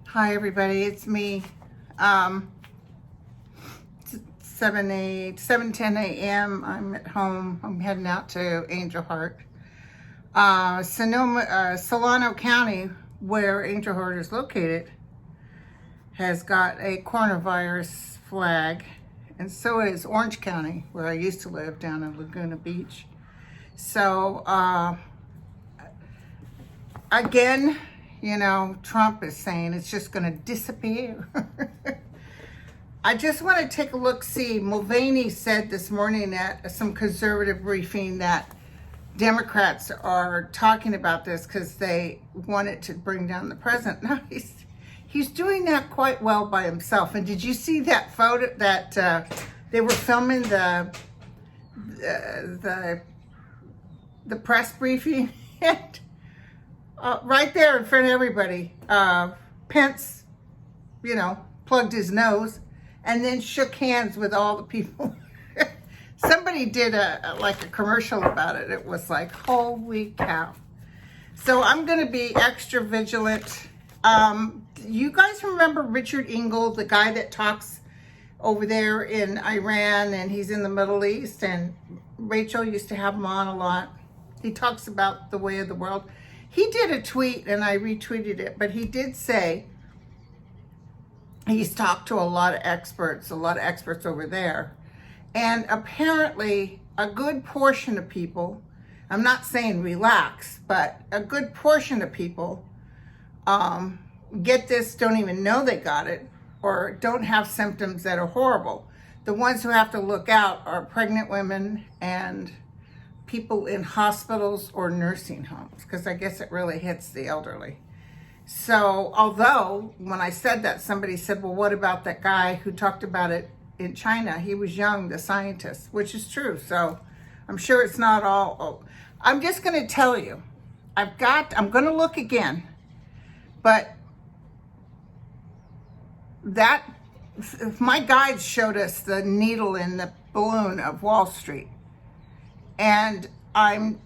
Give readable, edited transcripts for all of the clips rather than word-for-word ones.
Hi everybody, it's me. It's 7:10 a.m. I'm at home. I'm heading out to Angel Heart. Solano County, where Angel Heart is located, has got a coronavirus flag, and so is Orange County, where I used to live down in Laguna Beach. So again, you know, Trump is saying it's just going to disappear. I just want to take a look, see. Mulvaney said this morning at some conservative briefing that Democrats are talking about this because they wanted to bring down the president. Now he's doing that quite well by himself. And did you see that photo that they were filming the press briefing? Right there in front of everybody, Pence, you know, plugged his nose and then shook hands with all the people. Somebody did a commercial about it. It was like, holy cow. So I'm going to be extra vigilant. You guys remember Richard Engel, the guy that talks over there in Iran, and he's in the Middle East, and Rachel used to have him on a lot. He talks about the way of the world. He did a tweet, and I retweeted it, but he did say he's talked to a lot of experts over there. And apparently a good portion of people, I'm not saying relax, but a good portion of people get this, don't even know they got it, or don't have symptoms that are horrible. The ones who have to look out are pregnant women and people in hospitals or nursing homes, because I guess it really hits the elderly. So, although when I said that, somebody said, well, what about that guy who talked about it in China? He was young, the scientist, which is true. So I'm sure it's not all. Oh, I'm just going to tell you, I'm going to look again, but that, my guides showed us the needle in the balloon of Wall Street. And I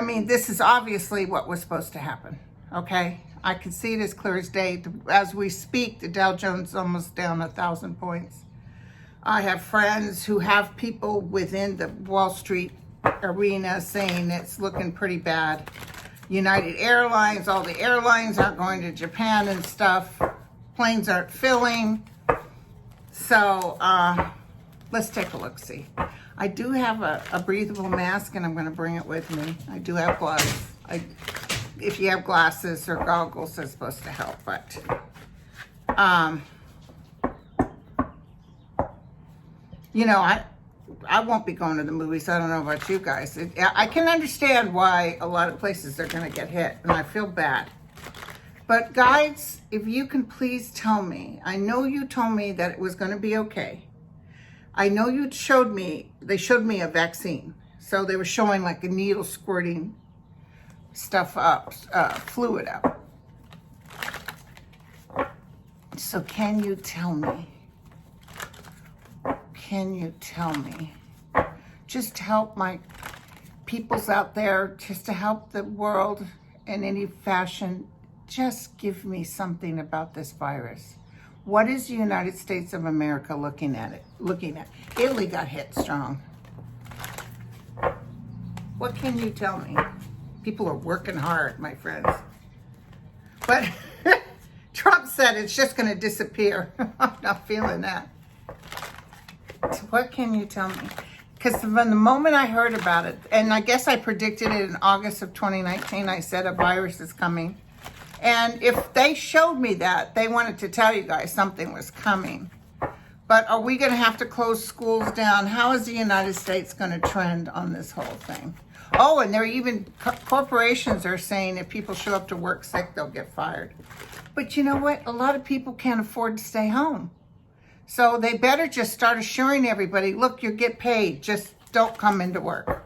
mean, this is obviously what was supposed to happen, okay? I can see it as clear as day. As we speak, the Dow Jones is almost down 1,000 points. I have friends who have people within the Wall Street arena saying it's looking pretty bad. United Airlines, all the airlines aren't going to Japan and stuff. Planes aren't filling. So let's take a look, see. I do have a breathable mask, and I'm going to bring it with me. I do have gloves. If you have glasses or goggles, that's supposed to help. But you know, I won't be going to the movies. I don't know about you guys. I can understand why a lot of places are going to get hit, and I feel bad. But guys, if you can please tell me, I know you told me that it was going to be okay. I know you showed me, they showed me a vaccine. So they were showing like a needle squirting stuff up, fluid up. So can you tell me, just to help my peoples out there, just to help the world in any fashion, just give me something about this virus. What is the United States of America looking at? Italy got hit strong. What can you tell me? People are working hard, my friends. But Trump said it's just going to disappear. I'm not feeling that. So what can you tell me? Because from the moment I heard about it, and I guess I predicted it in August of 2019, I said a virus is coming. And if they showed me that, they wanted to tell you guys something was coming. But are we going to have to close schools down? How is the United States going to trend on this whole thing? Oh, and they're even, corporations are saying if people show up to work sick, they'll get fired. But you know what? A lot of people can't afford to stay home. So they better just start assuring everybody, look, you get paid. Just don't come into work.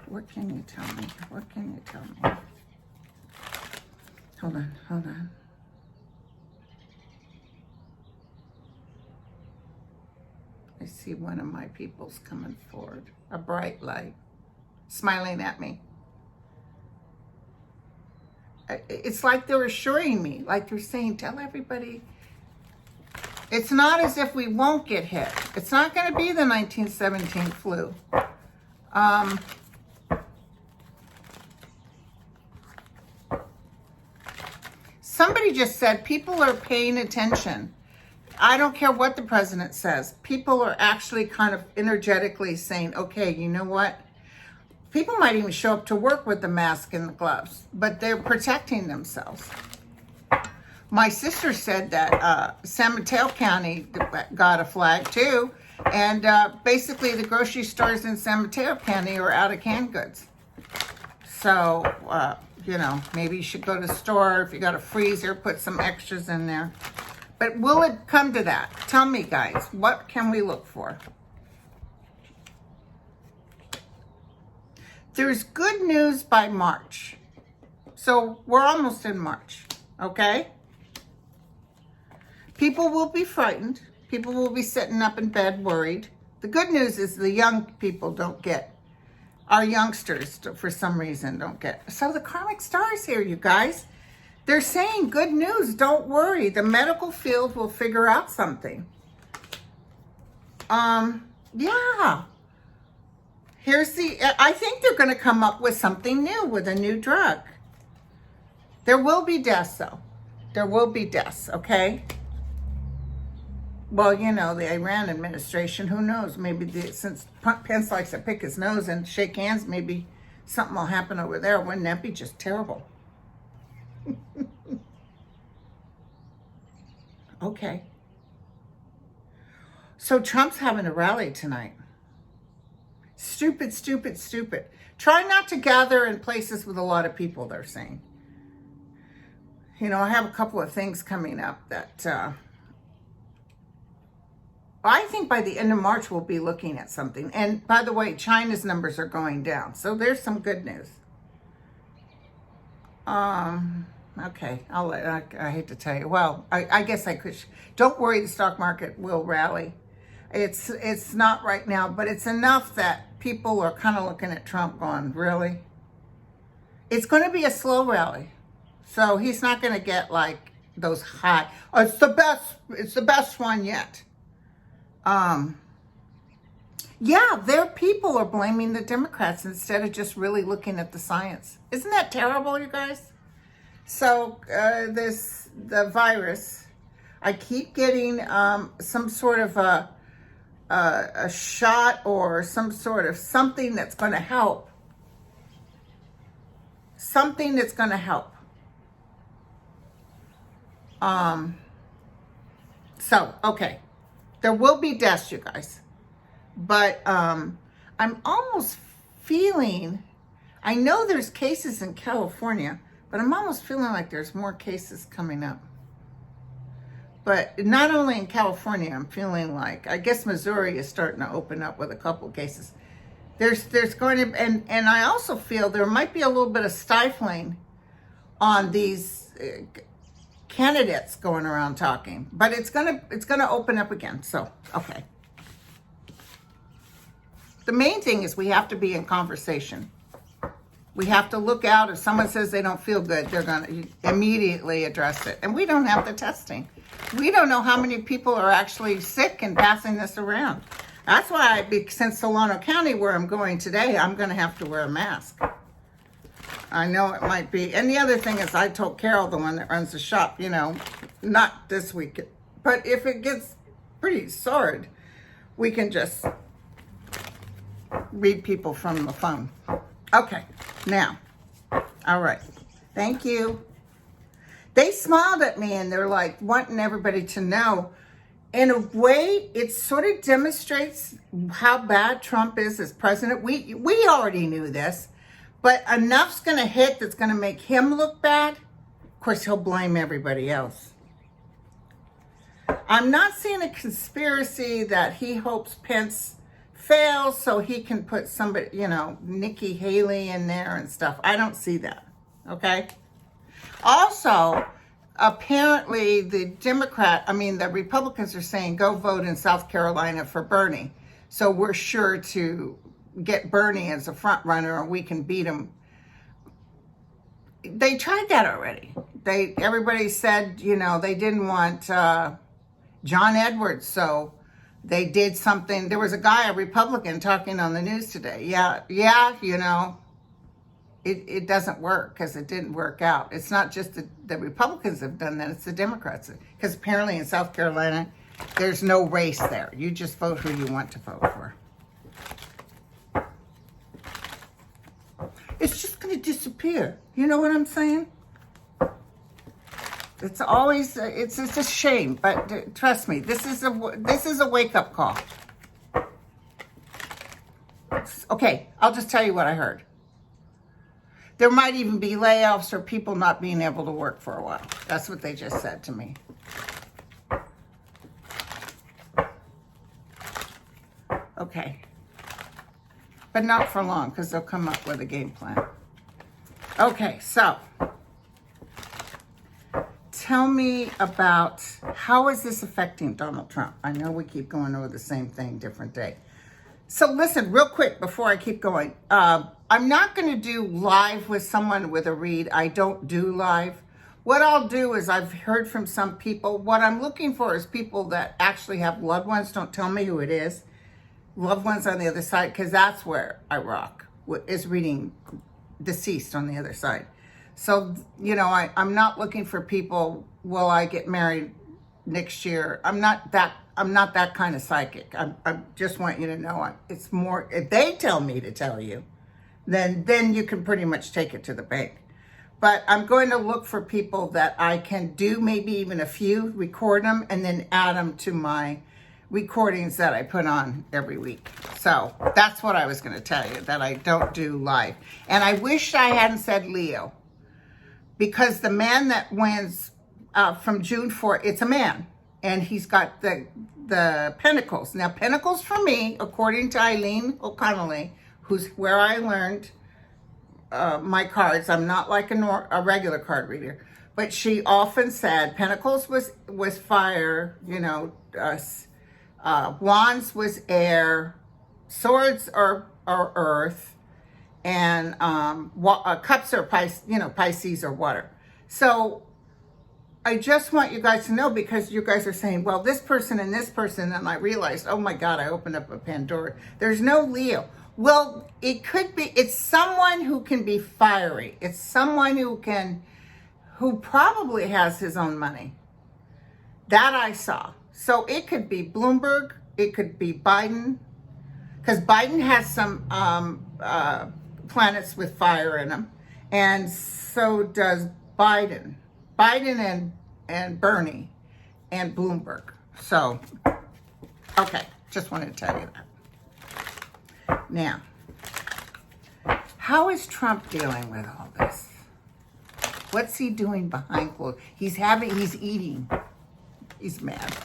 What can you tell me? What can you tell me? Hold on, hold on. I see one of my people's coming forward. A bright light. Smiling at me. It's like they're assuring me. Like they're saying, tell everybody. It's not as if we won't get hit. It's not going to be the 1917 flu. Somebody just said people are paying attention. I don't care what the president says. People are actually kind of energetically saying, okay, you know what? People might even show up to work with the mask and the gloves, but they're protecting themselves. My sister said that San Mateo County got a flag too. And basically the grocery stores in San Mateo County are out of canned goods. So, you know, maybe you should go to the store. If you got a freezer, put some extras in there. But will it come to that? Tell me, guys, what can we look for? There's good news by March. So we're almost in March, okay? People will be frightened. People will be sitting up in bed worried. The good news is the young people don't get. Our youngsters, for some reason, don't get. So the karmic star is here, you guys. They're saying good news. Don't worry. The medical field will figure out something. Yeah. I think they're going to come up with something new, with a new drug. There will be deaths, though. There will be deaths, okay? Well, you know, the Iran administration, who knows? Maybe since Pence likes to pick his nose and shake hands, maybe something will happen over there. Wouldn't that be just terrible? Okay. So Trump's having a rally tonight. Stupid, stupid, stupid. Try not to gather in places with a lot of people, they're saying. You know, I have a couple of things coming up that I think by the end of March we'll be looking at something. And by the way, China's numbers are going down. So there's some good news. Okay, I hate to tell you. Well, I guess I could. Don't worry, the stock market will rally. It's not right now, but it's enough that people are kind of looking at Trump going, really? It's going to be a slow rally. So he's not going to get like those high. Oh, it's the best one yet. Yeah, their people are blaming the Democrats instead of just really looking at the science. Isn't that terrible, you guys? So the virus, I keep getting some sort of a shot or some sort of something that's going to help. Something that's going to help. So, okay. There will be deaths, you guys. But I'm almost feeling, I know there's cases in California, but I'm almost feeling like there's more cases coming up. But not only in California, I'm feeling like, I guess Missouri is starting to open up with a couple cases. There's going to, and I also feel there might be a little bit of stifling on these candidates going around talking, but it's gonna open up again. So, okay. The main thing is we have to be in conversation. We have to look out. If someone says they don't feel good, they're going to immediately address it. And we don't have the testing. We don't know how many people are actually sick and passing this around. That's why, since Solano County, where I'm going today, I'm going to have to wear a mask. I know it might be. And the other thing is, I told Carol, the one that runs the shop, you know, not this week, but if it gets pretty sordid, we can just read people from the phone. Okay, now, all right, thank you. They smiled at me and they're like wanting everybody to know in a way, it sort of demonstrates how bad Trump is as president. We already knew this, but enough's going to hit that's going to make him look bad. Of course, he'll blame everybody else. I'm not seeing a conspiracy that he hopes Pence fails so he can put somebody, you know, Nikki Haley in there and stuff. I don't see that, okay? Also, apparently the Republicans are saying go vote in South Carolina for Bernie. So we're sure to get Bernie as a front runner and we can beat him. They tried that already. Everybody said, you know, they didn't want John Edwards, so they did something. There was a guy, a Republican, talking on the news today. Yeah, you know, it doesn't work because it didn't work out. It's not just the Republicans have done that, it's the Democrats. Because apparently in South Carolina, there's no race there. You just vote who you want to vote for. It's just going to disappear. You know what I'm saying? It's always, it's a shame, but trust me, this is a wake-up call. Okay, I'll just tell you what I heard. There might even be layoffs or people not being able to work for a while. That's what they just said to me. Okay. But not for long, because they'll come up with a game plan. Okay, so tell me about how is this affecting Donald Trump? I know we keep going over the same thing, different day. So listen, real quick before I keep going. I'm not going to do live with someone with a read. I don't do live. What I'll do is I've heard from some people. What I'm looking for is people that actually have loved ones. Don't tell me who it is. Loved ones on the other side, because that's where I rock, is reading deceased on the other side. So, you know, I'm not looking for people, will I get married next year? I'm not that kind of psychic. I just want you to know it's more, if they tell me to tell you, then you can pretty much take it to the bank. But I'm going to look for people that I can do maybe even a few, record them, and then add them to my recordings that I put on every week. So that's what I was going to tell you, that I don't do live. And I wish I hadn't said Leo, because the man that wins from June 4th, it's a man, and he's got the Pentacles. Now, Pentacles for me, according to Eileen O'Connelly, who's where I learned my cards. I'm not like a regular card reader, but she often said Pentacles was fire, you know, wands was air, swords are earth, and cups are Pisces or water. So I just want you guys to know, because you guys are saying, well, this person and this person, and I realized, oh my God, I opened up a Pandora. There's no Leo. Well, it could be, it's someone who can be fiery. It's someone who probably has his own money. That I saw. So it could be Bloomberg, it could be Biden, because Biden has some planets with fire in them, and so does Biden. Biden and Bernie and Bloomberg. So, okay, just wanted to tell you that. Now, how is Trump dealing with all this? What's he doing behind closed? He's eating. He's mad.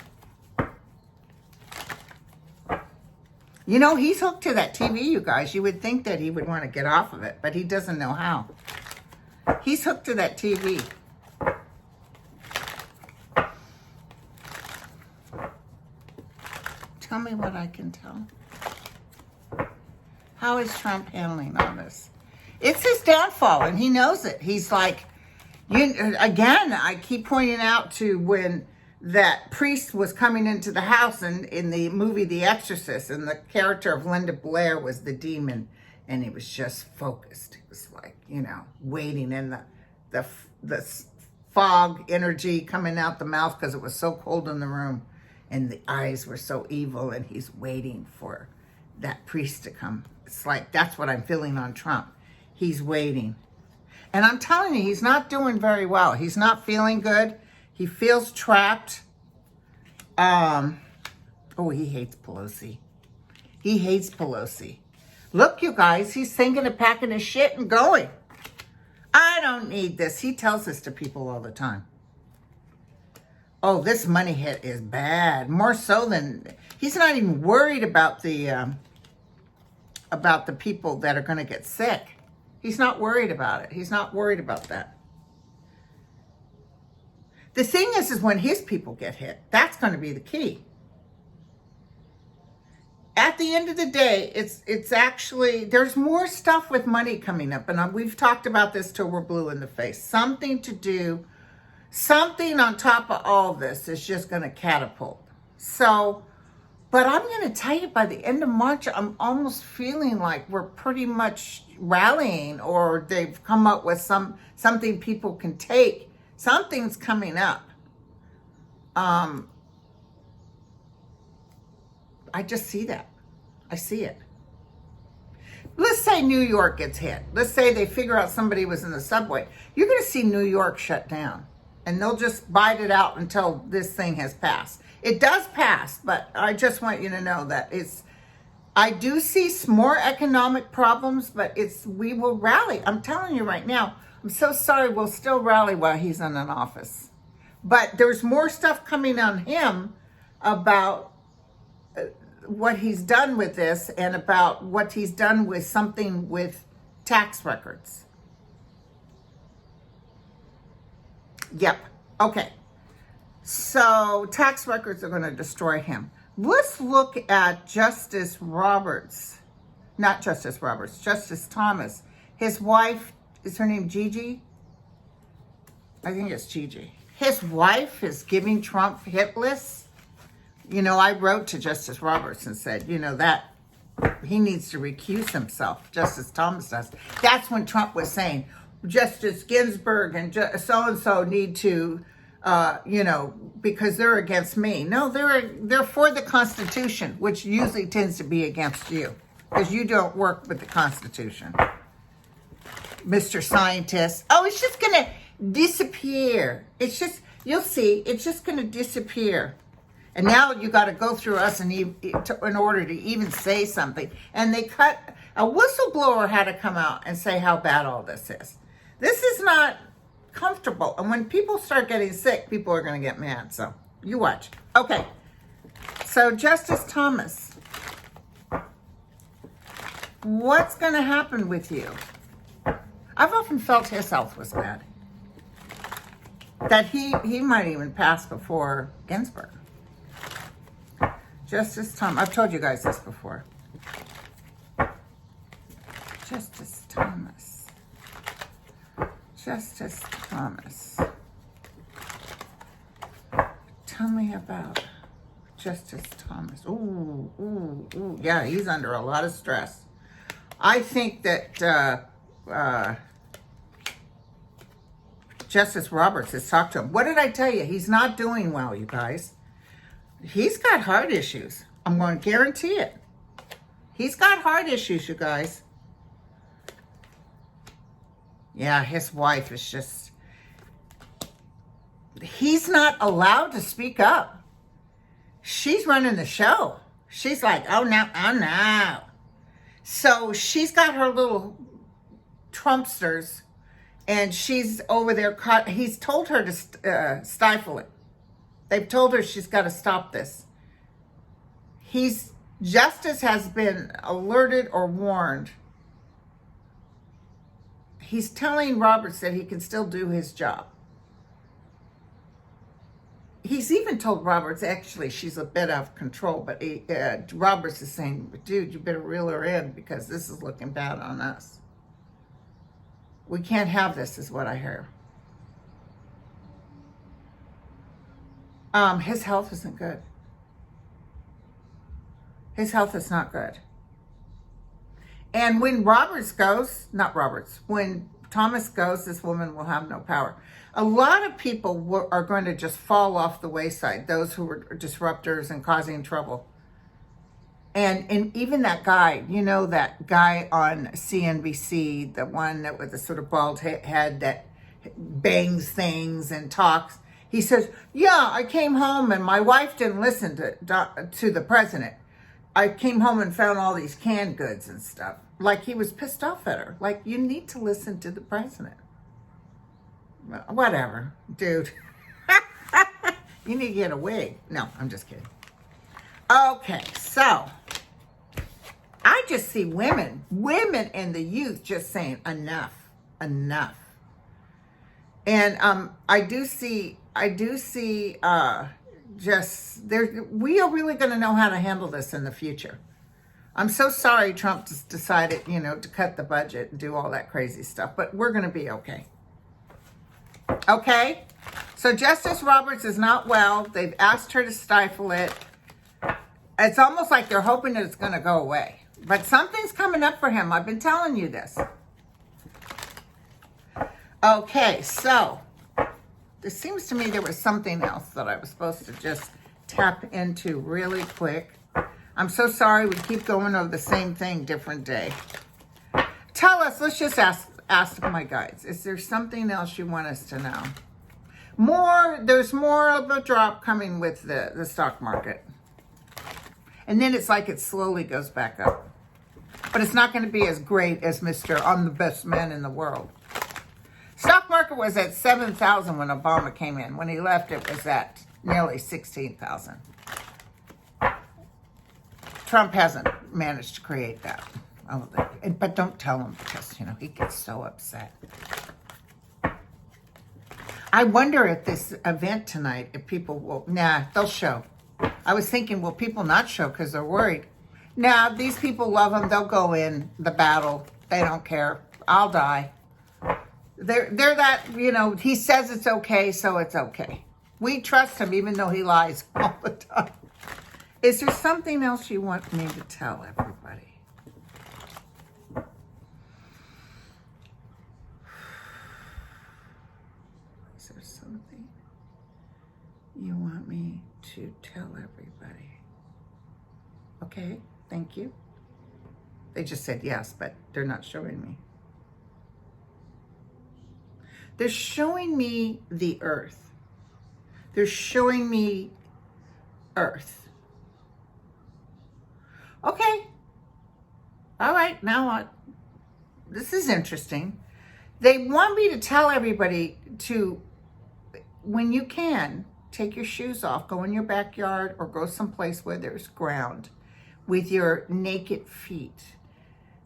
You know, he's hooked to that TV, you guys. You would think that he would want to get off of it, but he doesn't know how. He's hooked to that TV. Tell me what I can tell. How is Trump handling all this? It's his downfall, and he knows it. He's like, again, I keep pointing out to when that priest was coming into the house in the movie The Exorcist, and the character of Linda Blair was the demon, and he was just focused. It was like, you know, waiting in the fog energy coming out the mouth because it was so cold in the room, and the eyes were so evil, and he's waiting for that priest to come. It's like, that's what I'm feeling on Trump. He's waiting. And I'm telling you, he's not doing very well. He's not feeling good. He feels trapped. Oh, he hates Pelosi. He hates Pelosi. Look, you guys, he's thinking of packing his shit and going. I don't need this. He tells this to people all the time. Oh, this money hit is bad. More so than, he's not even worried about the people that are going to get sick. He's not worried about it. He's not worried about that. The thing is when his people get hit, that's going to be the key. At the end of the day, it's actually, there's more stuff with money coming up. And we've talked about this till we're blue in the face. Something on top of all this is just going to catapult. So, but I'm going to tell you, by the end of March, I'm almost feeling like we're pretty much rallying, or they've come up with something people can take. Something's coming up. I just see that. I see it. Let's say New York gets hit. Let's say they figure out somebody was in the subway. You're going to see New York shut down. And they'll just bite it out until this thing has passed. It does pass, but I just want you to know that I do see some more economic problems, but we will rally. I'm telling you right now, I'm so sorry, we'll still rally while he's in an office. But there's more stuff coming on him about what he's done with this, and about what he's done with something with tax records. Yep. Okay. So tax records are going to destroy him. Let's look at Justice Roberts. Not Justice Roberts, Justice Thomas. His wife, is her name Gigi? I think it's Gigi. His wife is giving Trump hit lists. You know, I wrote to Justice Roberts and said, you know, that he needs to recuse himself. Justice Thomas does. That's when Trump was saying, Justice Ginsburg and so-and-so need to, because they're against me. No, they're for the Constitution, which usually tends to be against you, because you don't work with the Constitution. Mr. Scientist. Oh, it's just going to disappear. It's just, you'll see, it's just going to disappear. And now you got to go through us in order to even say something. And a whistleblower had to come out and say how bad all this is. This is not comfortable. And when people start getting sick, people are going to get mad. So you watch. Okay. So Justice Thomas, what's going to happen with you? I've often felt his health was bad. That he might even pass before Ginsburg. Justice Thomas, I've told you guys this before. Justice Thomas. Justice Thomas. Tell me about Justice Thomas. Ooh. Yeah, he's under a lot of stress. I think that Justice Roberts has talked to him. What did I tell you? He's not doing well, you guys. He's got heart issues. I'm going to guarantee it. He's got heart issues, you guys. Yeah, his wife is just... He's not allowed to speak up. She's running the show. She's like, oh no. So she's got her little Trumpsters, and she's over there. He's told her to stifle it. They've told her she's got to stop this. Justice has been alerted or warned. He's telling Roberts that he can still do his job. He's even told Roberts, actually, she's a bit out of control, but Roberts is saying, dude, you better reel her in, because this is looking bad on us. We can't have this, is what I hear. His health isn't good. His health is not good. And when when Thomas goes, this woman will have no power. A lot of people are going to just fall off the wayside, those who were disruptors and causing trouble. And even that guy, that guy on CNBC, the one that with the sort of bald head that bangs things and talks, He says, yeah, I came home and my wife didn't listen to the president. I came home and found all these canned goods and stuff. Like he was pissed off at her. Like, you need to listen to the president. Whatever, dude. You need to get a wig. No, I'm just kidding. Okay, so I just see women and the youth just saying enough. And I do see just there. We are really going to know how to handle this in the future. I'm so sorry Trump just decided, to cut the budget and do all that crazy stuff, but we're going to be okay. Okay? So Justice Roberts is not well. They've asked her to stifle it. It's almost like they're hoping that it's going to go away. But something's coming up for him. I've been telling you this. Okay, so it seems to me there was something else that I was supposed to just tap into really quick. I'm so sorry we keep going over the same thing, different day. Tell us, let's just ask my guides, is there something else you want us to know? There's more of a drop coming with the stock market. And then it's like it slowly goes back up. But it's not going to be as great as Mr. I'm the best man in the world. Stock market was at 7,000 when Obama came in. When he left, it was at nearly 16,000. Trump hasn't managed to create that. But don't tell him because, he gets so upset. I wonder if this event tonight, if people will, they'll show. I was thinking, will people not show because they're worried? These people love him. They'll go in the battle. They don't care. I'll die. They're that, he says it's okay, so it's okay. We trust him even though he lies all the time. Is there something else you want me to tell everybody? Is there something you want me to tell everybody? Okay, thank you. They just said yes, but they're not showing me. They're showing me the earth. They're showing me earth. Okay. All right, now what? This is interesting. They want me to tell everybody to, when you can, take your shoes off, go in your backyard or go someplace where there's ground with your naked feet.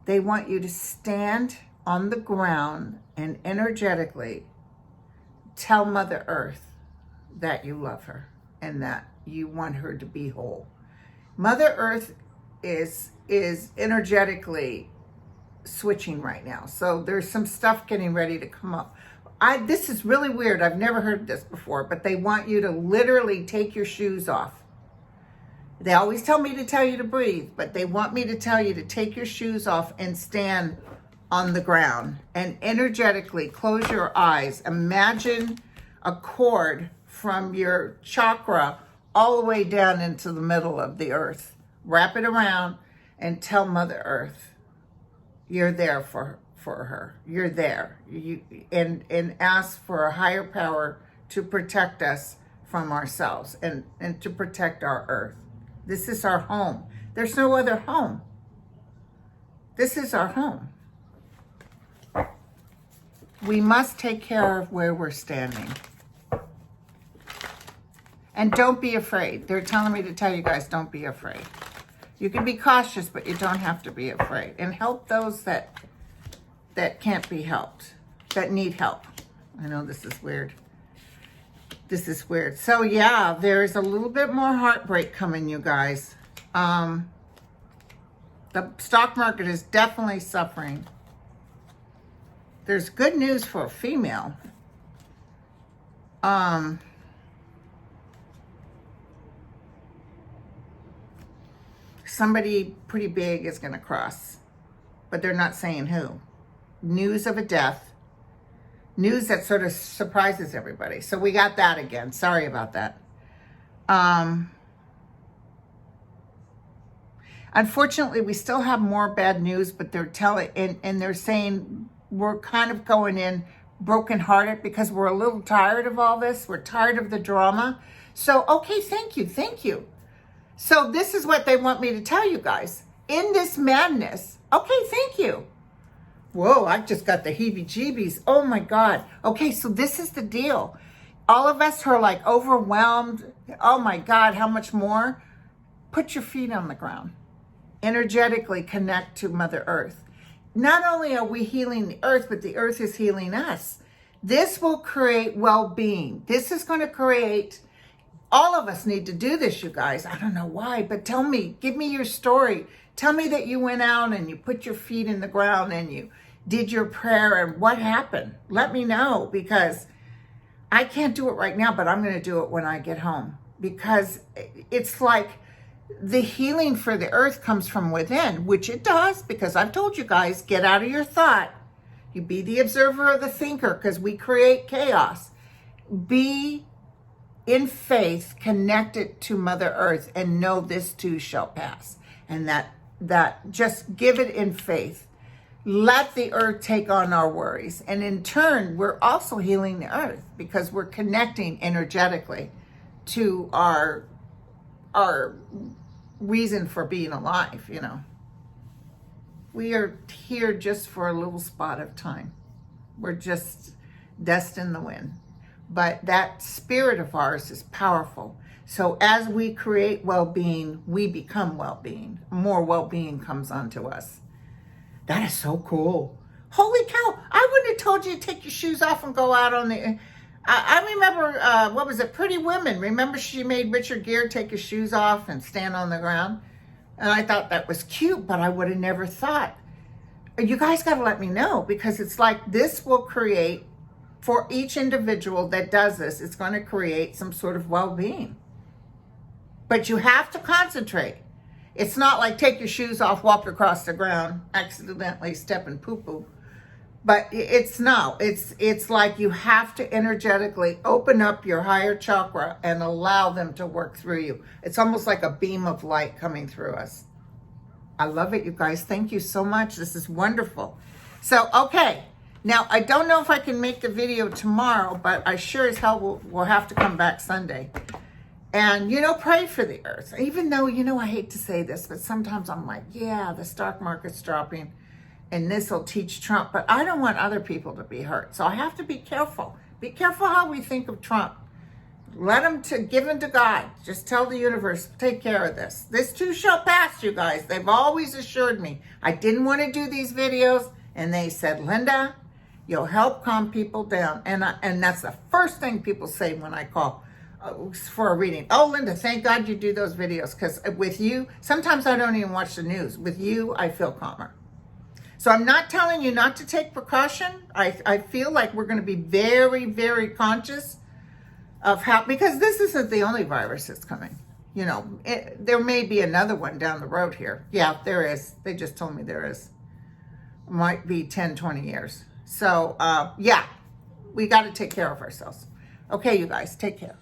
They want you to stand on the ground and energetically tell Mother Earth that you love her and that you want her to be whole. Mother Earth is energetically switching right now. So there's some stuff getting ready to come up. This is really weird. I've never heard this before, but they want you to literally take your shoes off. They always tell me to tell you to breathe, but they want me to tell you to take your shoes off and stand on the ground and energetically close your eyes. Imagine a cord from your chakra all the way down into the middle of the earth. Wrap it around and tell Mother Earth you're there for her. You're there. And ask for a higher power to protect us from ourselves and to protect our earth. This is our home. There's no other home. This is our home. We must take care of where we're standing. And don't be afraid. They're telling me to tell you guys, don't be afraid. You can be cautious, but you don't have to be afraid. And help those that can't be helped, that need help. I know this is weird. This is weird. So yeah, there's a little bit more heartbreak coming, you guys. The stock market is definitely suffering. There's good news for a female. Somebody pretty big is going to cross, but they're not saying who. News of a death. News that sort of surprises everybody. So we got that again. Sorry about that. Unfortunately, we still have more bad news, but they're telling, and they're saying we're kind of going in brokenhearted because we're a little tired of all this. We're tired of the drama. So, okay, thank you, thank you. So this is what they want me to tell you guys. In this madness, okay, thank you. Whoa, I just got the heebie-jeebies. Oh my God. Okay, so this is the deal. All of us who are like overwhelmed, oh my God, how much more? Put your feet on the ground. Energetically connect to Mother Earth. Not only are we healing the earth, but the earth is healing us. This will create well-being. This is going to create, all of us need to do this, you guys. I don't know why, but tell me, give me your story. Tell me that you went out and you put your feet in the ground and you did your prayer and what happened. Let me know, because I can't do it right now, but I'm going to do it when I get home, because it's like the healing for the earth comes from within, which it does, because I've told you guys, get out of your thought. You be the observer of the thinker, because we create chaos. Be in faith connected to Mother Earth and know this too shall pass. And that just give it in faith. Let the earth take on our worries. And in turn, we're also healing the earth because we're connecting energetically to our reason for being alive, you know. We are here just for a little spot of time. We're just dust in the wind. But that spirit of ours is powerful. So as we create well-being, we become well-being. More well-being comes onto us. That is so cool. Holy cow. I wouldn't have told you to take your shoes off and go out on the... I remember, what was it? Pretty Women. Remember she made Richard Gere take his shoes off and stand on the ground? And I thought that was cute, but I would have never thought. You guys got to let me know, because it's like this will create, for each individual that does this, it's going to create some sort of well-being. But you have to concentrate. It's not like take your shoes off, walk across the ground, accidentally step in poo-poo. But it's like you have to energetically open up your higher chakra and allow them to work through you. It's almost like a beam of light coming through us. I love it, you guys. Thank you so much. This is wonderful. So, okay. Now, I don't know if I can make the video tomorrow, but I sure as hell will have to come back Sunday. And, you know, pray for the earth. Even though, you know, I hate to say this, but sometimes I'm like, yeah, the stock market's dropping and this will teach Trump. But I don't want other people to be hurt. So I have to be careful. Be careful how we think of Trump. Let him give him to God. Just tell the universe, take care of this. This too shall pass, you guys. They've always assured me. I didn't want to do these videos. And they said, Linda, you'll help calm people down. And that's the first thing people say when I call for a reading. Oh, Linda, thank God you do those videos, because with you, sometimes I don't even watch the news. With you, I feel calmer. So I'm not telling you not to take precaution. I feel like we're going to be very, very conscious of how, because this isn't the only virus that's coming. You know, there may be another one down the road here. Yeah, there is. They just told me there is. Might be 10, 20 years. So, yeah, we got to take care of ourselves. Okay, you guys, take care.